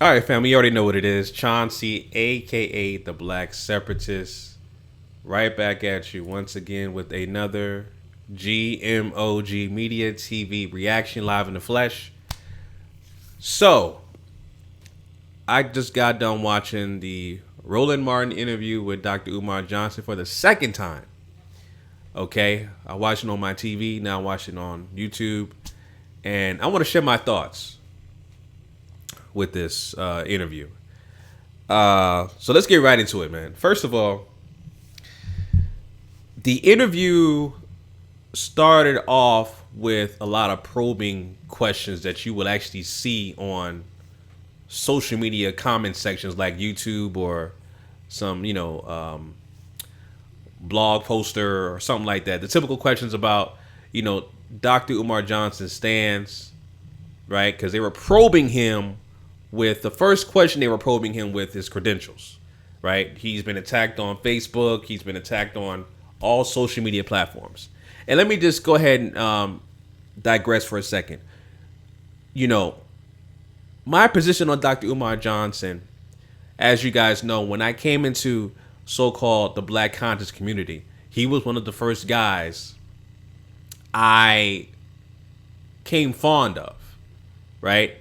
All right, family, you already know what it is. Chauncey, aka the Black Separatist, right back at you once again with another GMOG Media TV reaction live in the flesh. So, I just got done watching the Roland Martin interview with Dr. Umar Johnson for the second time. Okay, I watched it on my TV, now I watch it on YouTube, and I want to share my thoughts with this interview. So let's get right into it, man. First of all, the interview started off with a lot of probing questions that you will actually see on social media comment sections like YouTube or some, blog poster or something like that. The typical questions about, Dr. Umar Johnson's stance, right? Because they were probing him with the first question they were probing him with his credentials, right? He's been attacked on Facebook. He's been attacked on all social media platforms. And let me just go ahead and digress for a second. My position on Dr. Umar Johnson, as you guys know, when I came into so-called the Black conscious community, he was one of the first guys I came fond of, right?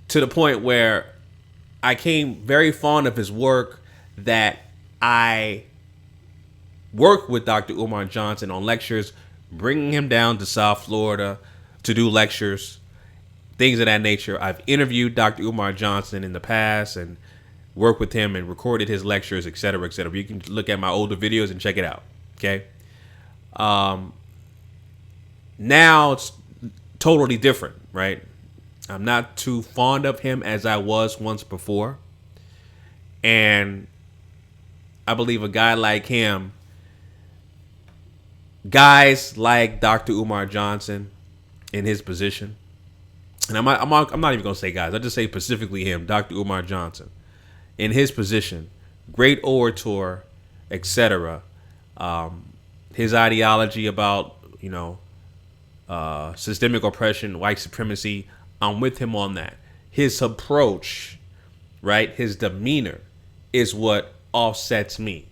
To the point where I came very fond of his work, that I worked with Dr. Umar Johnson on lectures, bringing him down to South Florida to do lectures, things of that nature. I've interviewed Dr. Umar Johnson in the past and worked with him and recorded his lectures, et cetera, et cetera. You can look at my older videos and check it out, okay? Now it's totally different, right? I'm not too fond of him as I was once before. And I believe a guy like him, guys like Dr. Umar Johnson in his position, and I'm not even going to say guys, I just say specifically him, Dr. Umar Johnson, in his position, great orator, etc. His ideology about, systemic oppression, white supremacy, I'm with him on that. His approach, right? His demeanor is what offsets me,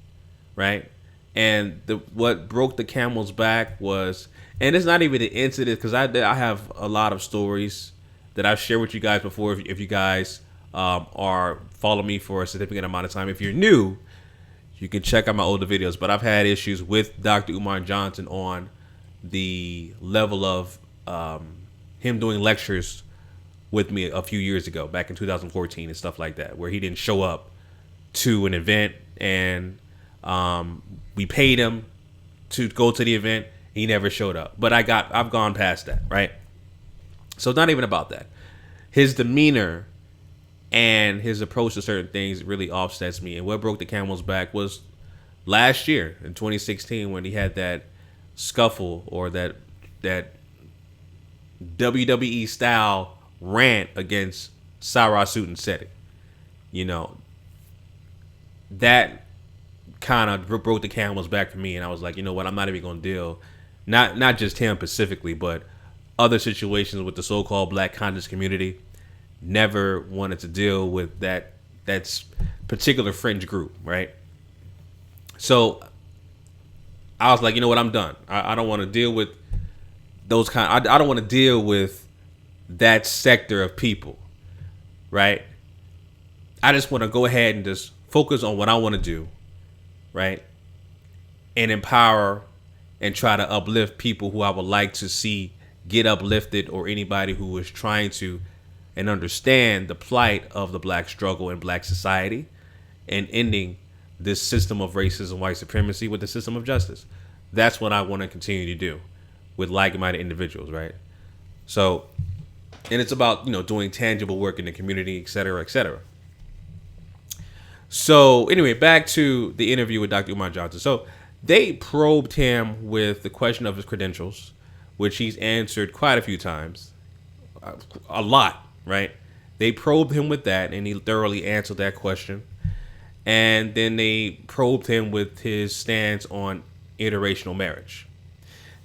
right? And what broke the camel's back was, and it's not even an incident, because I have a lot of stories that I've shared with you guys before. If you guys are following me for a significant amount of time, if you're new, you can check out my older videos. But I've had issues with Dr. Umar Johnson on the level of him doing lectures with me a few years ago, back in 2014 and stuff like that, where he didn't show up to an event, and we paid him to go to the event. He never showed up. But I've gone past that, right? So it's not even about that. His demeanor and his approach to certain things really offsets me. And what broke the camel's back was last year in 2016, when he had that scuffle, or that WWE style rant against Sarah Suit and Seti. That kind of broke the camel's back for me, and I was like, you know what, I'm not even going to deal, not just him specifically, but other situations with the so-called Black conscious community. Never wanted to deal with that particular fringe group, right? So I was like, you know what, I'm done. I don't want to deal with those I don't want to deal with that sector of people, right? I just want to go ahead and just focus on what I want to do, right? And empower and try to uplift people who I would like to see get uplifted, or anybody who is trying to and understand the plight of the Black struggle and Black society, and ending this system of racism, white supremacy, with the system of justice. That's what I want to continue to do with like-minded individuals, right? So, and it's about, doing tangible work in the community, et cetera, et cetera. So anyway, back to the interview with Dr. Umar Johnson. So they probed him with the question of his credentials, which he's answered quite a few times, a lot, right? They probed him with that, and he thoroughly answered that question. And then they probed him with his stance on interracial marriage.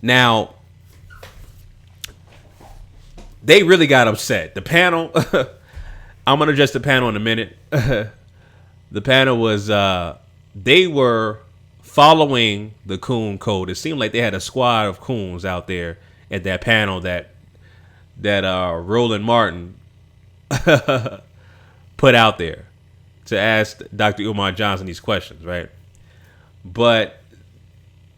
Now, they really got upset. The panel, I'm gonna address the panel in a minute. The panel was they were following the coon code. It seemed like they had a squad of coons out there at that panel that Roland Martin put out there to ask Dr. Umar Johnson these questions, right? But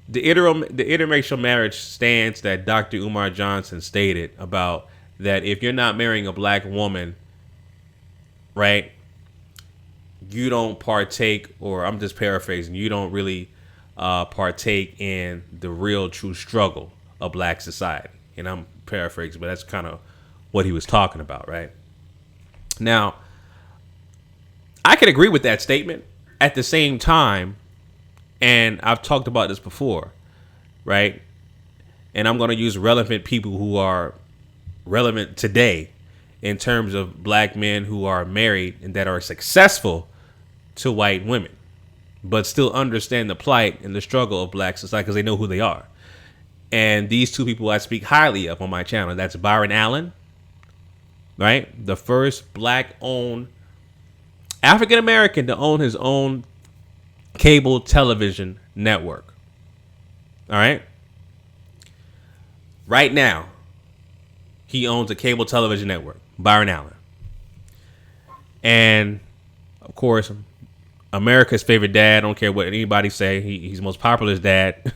the interracial marriage stance that Dr. Umar Johnson stated about that if you're not marrying a black woman, right, you don't partake, or I'm just paraphrasing, you don't really partake in the real true struggle of black society. And I'm paraphrasing, but that's kind of what he was talking about, right? Now, I can agree with that statement. At the same time, and I've talked about this before, right? And I'm going to use relevant people who are relevant today in terms of black men who are married and that are successful to white women, but still understand the plight and the struggle of black society because they know who they are. And these two people I speak highly of on my channel. That's Byron Allen, right? The first black-owned African-American to own his own cable television network. All right? Right now, he owns a cable television network, Byron Allen. And, of course, America's favorite dad, I don't care what anybody say, he's the most popular dad,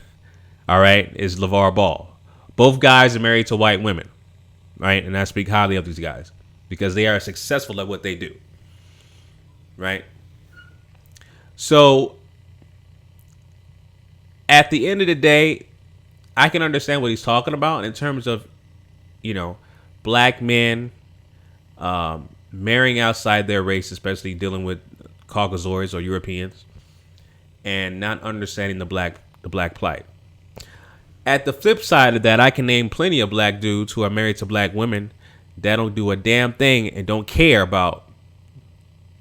all right, is LeVar Ball. Both guys are married to white women, right? And I speak highly of these guys because they are successful at what they do, right? So, at the end of the day, I can understand what he's talking about in terms of, you know, black men marrying outside their race, especially dealing with Caucasoids or Europeans, and not understanding the black plight. At the flip side of that, I can name plenty of black dudes who are married to black women that don't do a damn thing and don't care about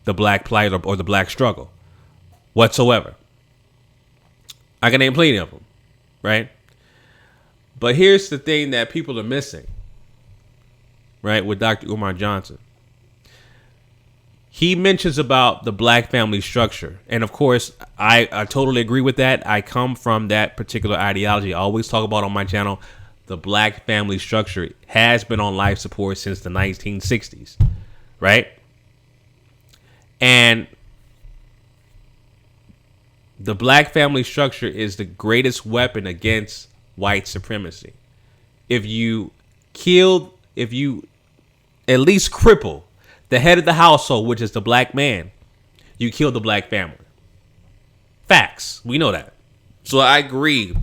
the black plight or the black struggle whatsoever. I can name plenty of them, right? But here's the thing that people are missing, right, with Dr. Umar Johnson. He mentions about the black family structure. And of course, I totally agree with that. I come from that particular ideology. I always talk about on my channel, the black family structure has been on life support since the 1960s, right? And the black family structure is the greatest weapon against white supremacy. If you at least cripple the head of the household, which is the black man, you kill the black family. Facts. We know that. So I agree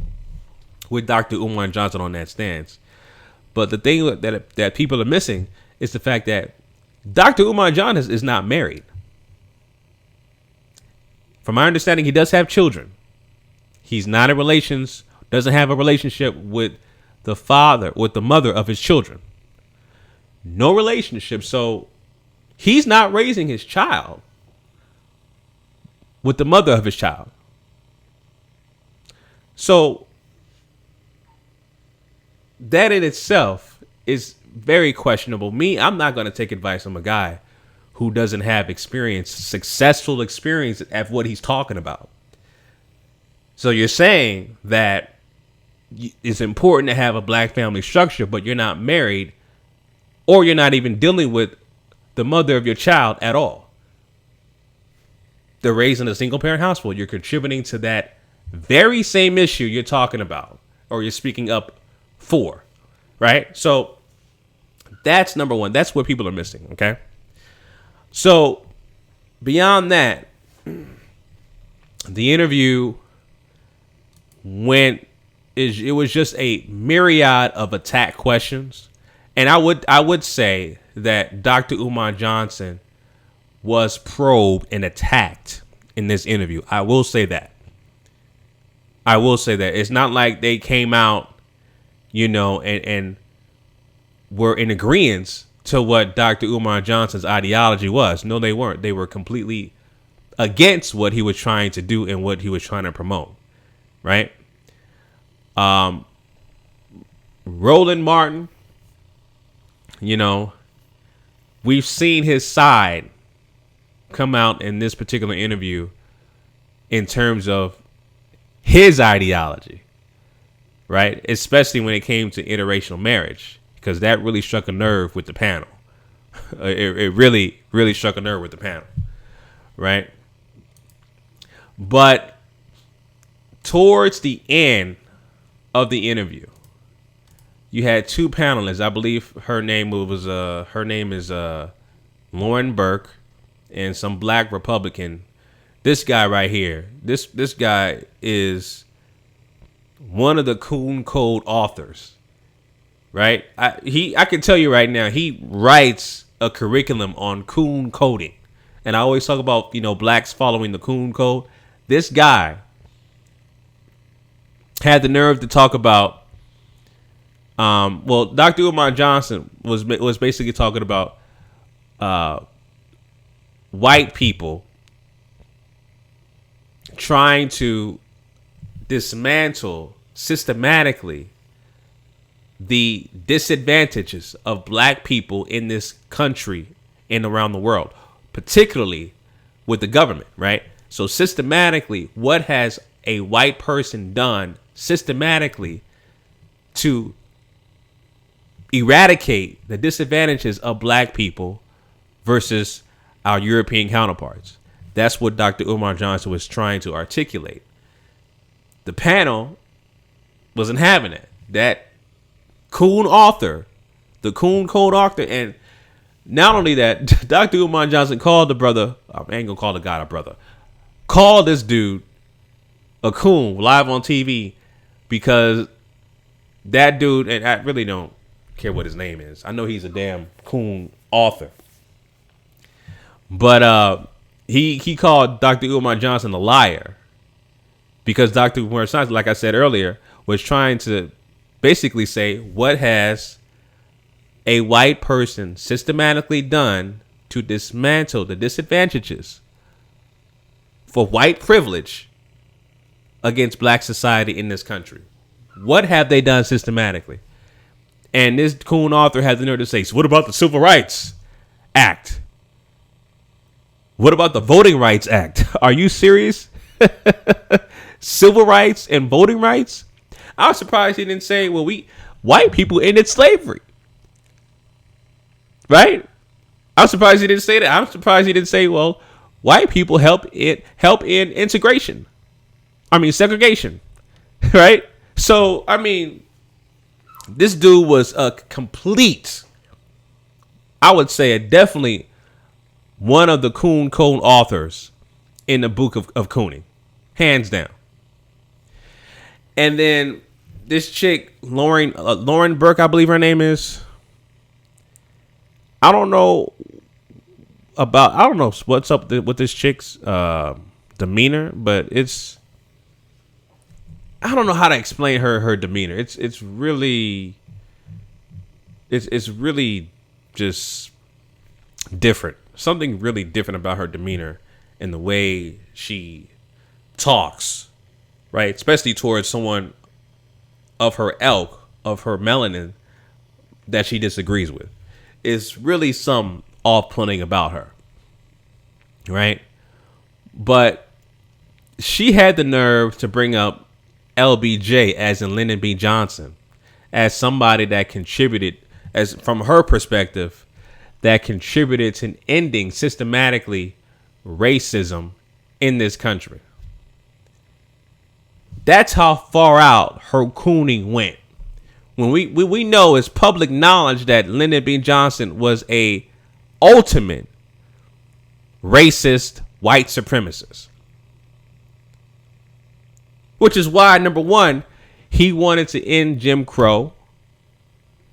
with Dr. Umar Johnson on that stance. But the thing that people are missing is the fact that Dr. Umar Johnson is not married. From my understanding, he does have children. He's not in relations, doesn't have a relationship with the mother of his children. No relationship. So he's not raising his child with the mother of his child. So that in itself is very questionable. I'm not going to take advice from a guy who doesn't have successful experience at what he's talking about. So you're saying that it's important to have a black family structure, but you're not married, or you're not even dealing with the mother of your child at all. They're raised in a single parent household. You're contributing to that very same issue you're talking about, or you're speaking up for, right? So that's number one. That's what people are missing. Okay. So beyond that, the interview it was just a myriad of attack questions. And I would say that Dr. Umar Johnson was probed and attacked in this interview. I will say that. It's not like they came out, and were in agreement to what Dr. Umar Johnson's ideology was. No, they weren't. They were completely against what he was trying to do and what he was trying to promote. Right? Roland Martin, the we've seen his side come out in this particular interview in terms of his ideology, right? Especially when it came to interracial marriage, because that really struck a nerve with the panel. It really, really struck a nerve with the panel, right? But towards the end of the interview, you had two panelists. I believe her name is Lauren Burke, and some black Republican. This guy right here, this guy is one of the Coon Code authors, right? I can tell you right now, he writes a curriculum on coon coding. And I always talk about, blacks following the Coon Code. This guy had the nerve to talk about, Dr. Umar Johnson was basically talking about white people trying to dismantle systematically the disadvantages of black people in this country and around the world, particularly with the government, right? So systematically, what has a white person done systematically to eradicate the disadvantages of black people versus our European counterparts? That's what Dr. Umar Johnson was trying to articulate. The panel wasn't having it. That Coon author, the Coon Code author, and not only that, Dr. Umar Johnson called the brother, I ain't gonna call the guy a brother, called this dude a coon live on TV, because that dude, and I really don't care what his name is. I know he's a damn coon author. But he called Dr. Umar Johnson a liar, because Dr. Umar Johnson, like I said earlier, was trying to basically say, what has a white person systematically done to dismantle the disadvantages for white privilege against black society in this country? What have they done systematically? And this coon author had the nerve to say, so what about the Civil Rights Act? What about the Voting Rights Act? Are you serious? Civil rights and voting rights? I was surprised he didn't say, well, white people ended slavery. Right? I'm surprised he didn't say that. I'm surprised he didn't say, well, white people help in segregation. Right? So, this dude was a complete, I would say, definitely one of the Coon Code authors in the book of cooning, hands down. And then this chick, Lauren Burke, I believe her name is. I don't know what's up with this chick's demeanor, but I don't know how to explain her demeanor. It's really just different. Something really different about her demeanor and the way she talks, right? Especially towards someone of her ilk, of her melanin, that she disagrees with. It's really some off-putting about her, right? But she had the nerve to bring up LBJ, as in Lyndon B. Johnson, as somebody that contributed, as from her perspective, that contributed to ending systematically racism in this country. That's how far out her cooning went. When we know, it's public knowledge that Lyndon B. Johnson was a ultimate racist white supremacist. Which is why, number one, he wanted to end Jim Crow,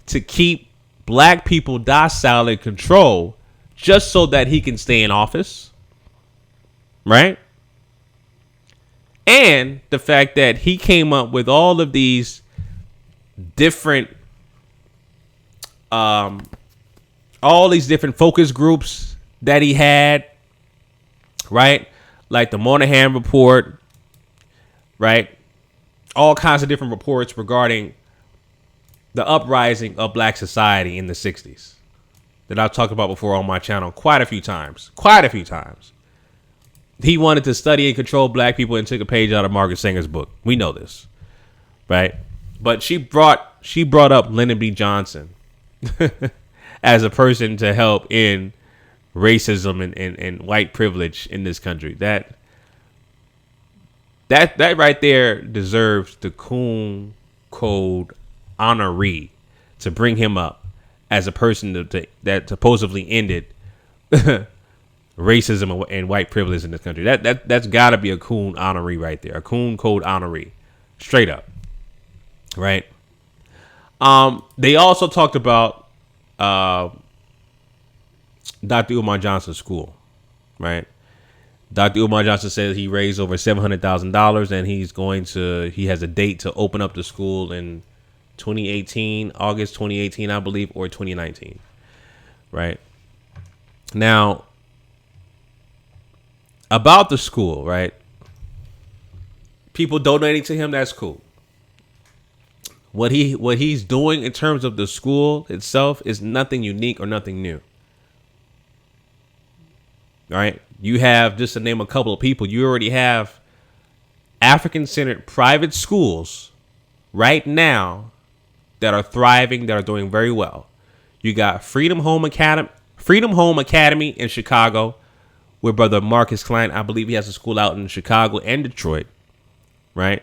to keep black people docile in control, just so that he can stay in office. Right? And the fact that he came up with all of these different focus groups that he had, right? Like the Moynihan Report, right? All kinds of different reports regarding the uprising of black society in the 60s. that I've talked about before on my channel quite a few times. Quite a few times. He wanted to study and control black people and took a page out of Margaret Sanger's book. We know this, right? But she brought up Lyndon B. Johnson as a person to help in racism and white privilege in this country. That right there deserves the Coon Code honoree to bring him up as a person that supposedly ended racism and white privilege in this country. That's got to be a Coon honoree right there, a Coon Code honoree, straight up, right? They also talked about Dr. Umar Johnson's school, right? Dr. Umar Johnson says he raised over $700,000 and he has a date to open up the school in 2018, August 2018, I believe, or 2019, right? Now, about the school, right? People donating to him, that's cool. What he's doing in terms of the school itself is nothing unique or nothing new. All right. You have, just to name a couple of people, you already have African-centered private schools right now that are thriving, that are doing very well. You got Freedom Home Academy in Chicago, with Brother Marcus Klein. I believe he has a school out in Chicago and Detroit, right?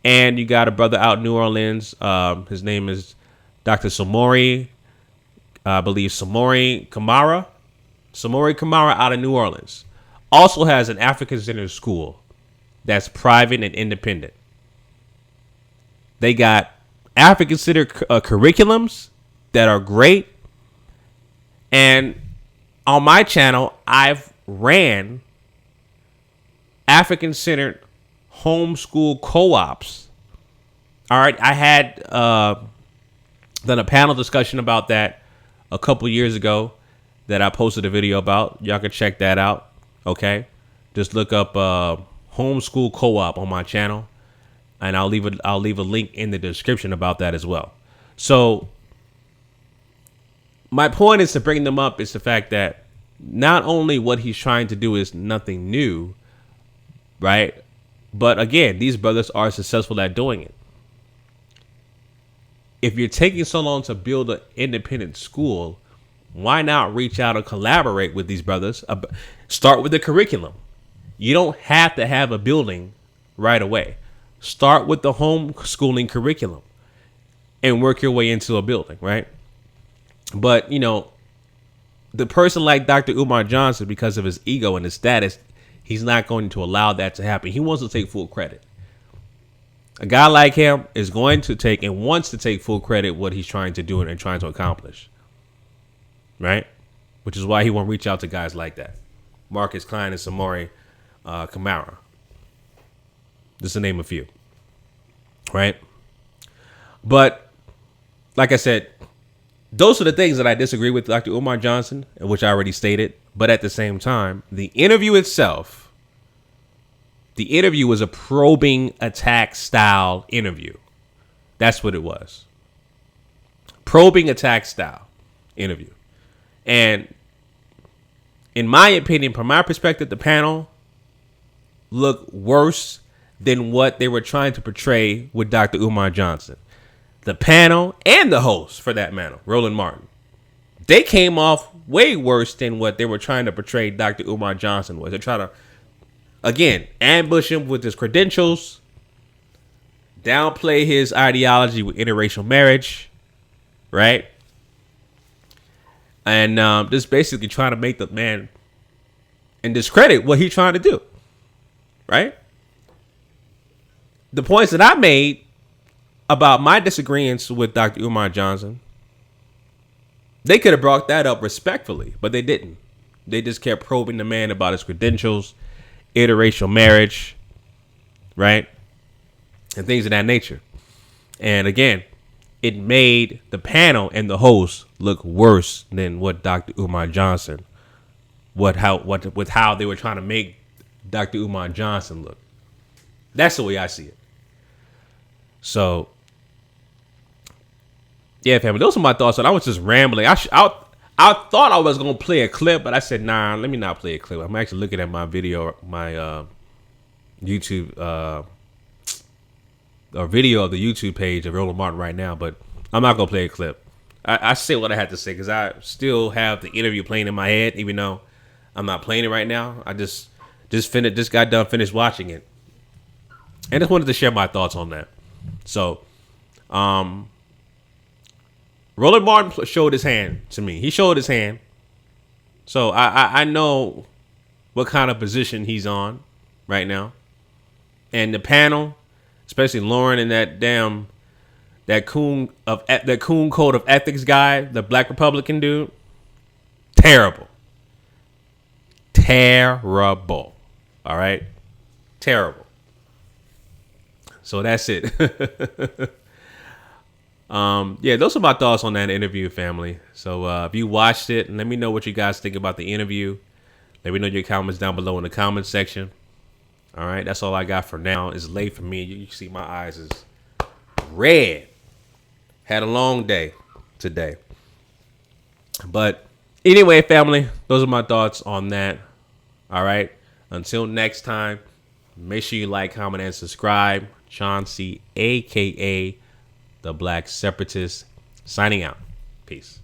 And you got a brother out in New Orleans. His name is Dr. Samori, I believe Samori Kamara out of New Orleans. Also has an African-centered school that's private and independent. They got African-centered curriculums that are great. And on my channel, I've ran African-centered homeschool co-ops. All right. I had done a panel discussion about that a couple years ago that I posted a video about. Y'all can check that out. Okay. Just look up homeschool co-op on my channel, and I'll leave a link in the description about that as well. So my point is to bring them up is the fact that not only what he's trying to do is nothing new, right? But again, these brothers are successful at doing it. If you're taking so long to build an independent school, why not reach out and collaborate with these brothers? Start with the curriculum. You don't have to have a building right away. Start with the homeschooling curriculum and work your way into a building, right? But, you know, the person like Dr. Umar Johnson, because of his ego and his status, he's not going to allow that to happen. He wants to take full credit. A guy like him is going to take and wants to take full credit what he's trying to do and trying to accomplish. Right? Which is why he won't reach out to guys like that. Marcus Klein and Samori Kamara. Just to name a few. Right? But, like I said, those are the things that I disagree with Dr. Umar Johnson, which I already stated. But at the same time, the interview itself, the interview was a probing attack style interview. That's what it was. Probing attack style interview. And in my opinion, from my perspective, the panel looked worse than what they were trying to portray with Dr. Umar Johnson. The panel and the host, for that matter, Roland Martin, they came off way worse than what they were trying to portray Dr. Umar Johnson was. They're trying to, again, ambush him with his credentials, downplay his ideology with interracial marriage, right? And just basically trying to make the man and discredit what he's trying to do, right? The points that I made about my disagreements with Dr. Umar Johnson, they could have brought that up respectfully, but they didn't. They just kept probing the man about his credentials, interracial marriage, right? And things of that nature. And again, it made the panel and the host look worse than what Dr. Umar Johnson, with how they were trying to make Dr. Umar Johnson look. That's the way I see it. So, yeah, family, those are my thoughts. And I was just rambling. I thought I was gonna play a clip, but I said, nah, let me not play a clip. I'm actually looking at my video, my YouTube or video of the YouTube page of Roland Martin right now, but I'm not gonna play a clip. I say what I had to say because I still have the interview playing in my head, even though I'm not playing it right now. I just got done, finished watching it, and just wanted to share my thoughts on that. So, Roland Martin showed his hand to me. He showed his hand, so I know what kind of position he's on right now, and the panel, especially Lauren and that coon code of ethics guy, the black Republican dude, terrible. All right, terrible. So that's it. Yeah, those are my thoughts on that interview, family. So if you watched it, let me know what you guys think about the interview. Let me know your comments down below in the comment section. All right, that's all I got for now. It's late for me. You see my eyes is red. Had a long day today. But anyway, family, those are my thoughts on that. All right. Until next time, make sure you like, comment, and subscribe. Chauncey, a.k.a. the Black Separatist, signing out. Peace.